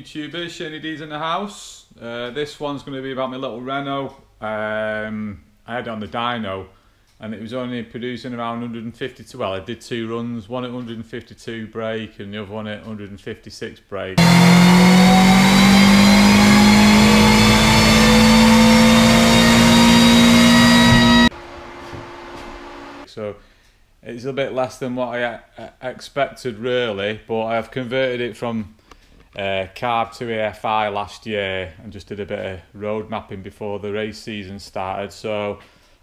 YouTubers, Shiny D's in the house. This one's going to be about my little Renault. I had it on the dyno and it was only producing around 152, well I did 2 runs, one at 152 brake and the other one at 156 brake. So it's a bit less than what I expected really, but I've converted it from carb to AFI last year and just did a bit of road mapping before the race season started. So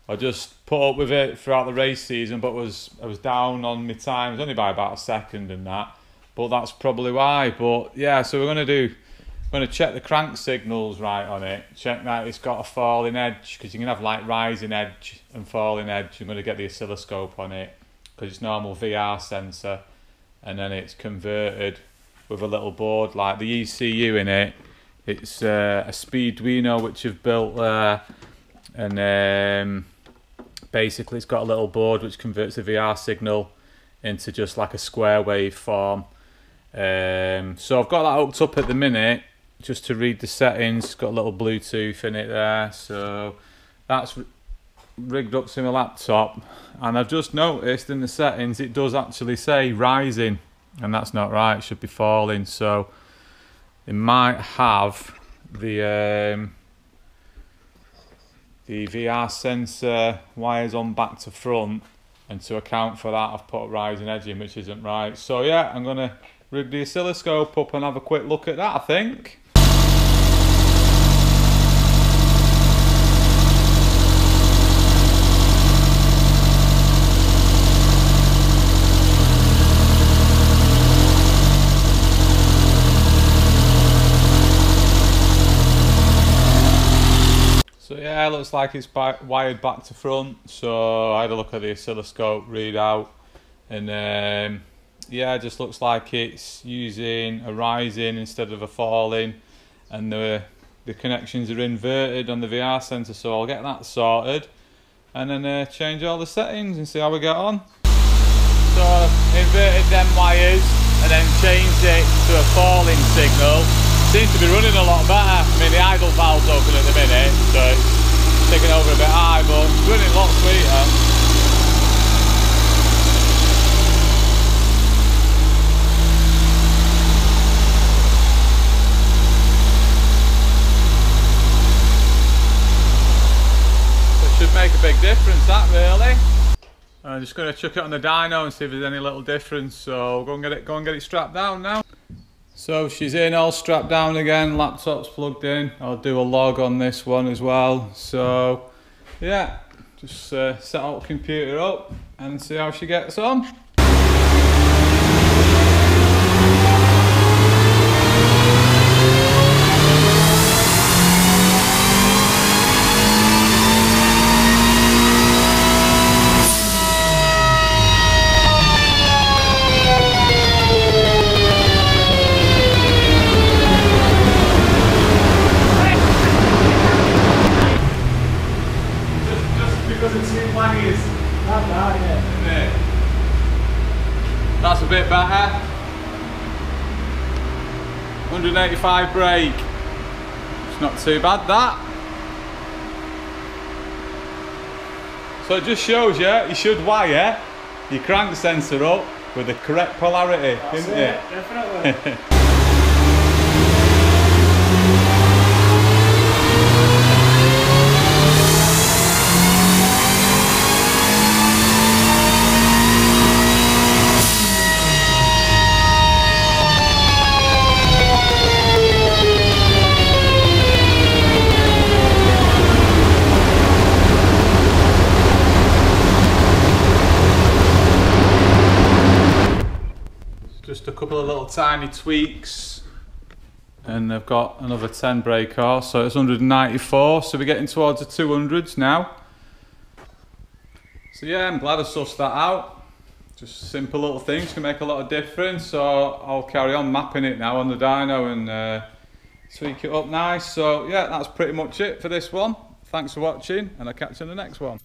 I just put up with it throughout the race season, but I was down on my times only by about a second and that, but that's probably why. But yeah, so we're going to check the crank signals right on it, check that it's got a falling edge, because you can have like rising edge and falling edge. I'm going to get the oscilloscope on it because it's normal VR sensor, and then it's converted with a little board like the ECU in it. It's a speed Dyno which I've built there, and basically it's got a little board which converts the VR signal into just like a square wave form. So I've got that hooked up at the minute just to read the settings. It's got a little Bluetooth in it there, so that's rigged up to my laptop, and I've just noticed in the settings it does actually say rising, and that's not right, it should be falling. So it might have the VR sensor wires on back to front, and to account for that I've put a rising edge in, which isn't right. So yeah, I'm gonna rig the oscilloscope up and have a quick look at that, I think. So yeah, it looks like it's wired back to front. So I had a look at the oscilloscope readout, and yeah, it just looks like it's using a rising instead of a falling, and the connections are inverted on the VR sensor. So I'll get that sorted and then change all the settings and see how we get on. So inverted them wires and then changed it to a falling signal. Seems to be running a lot better. I mean, the idle valve's open at the minute, so it's taking over a bit high, but it's running a lot sweeter. So it should make a big difference, that really. I'm just going to chuck it on the dyno and see if there's any little difference. So go and get it strapped down now. So she's in, all strapped down again, laptop's plugged in. I'll do a log on this one as well. So yeah, just set our computer up and see how she gets on. That's a bit better. 185 brake. It's not too bad, that. So it just shows you should wire your crank sensor up with the correct polarity, isn't it? Definitely. Just a couple of little tiny tweaks, and I've got another 10 brake horse, so it's 194, so we're getting towards the 200s now. So yeah, I'm glad I sussed that out. Just simple little things can make a lot of difference, so I'll carry on mapping it now on the dyno and tweak it up nice. So yeah, that's pretty much it for this one. Thanks for watching, and I'll catch you in the next one.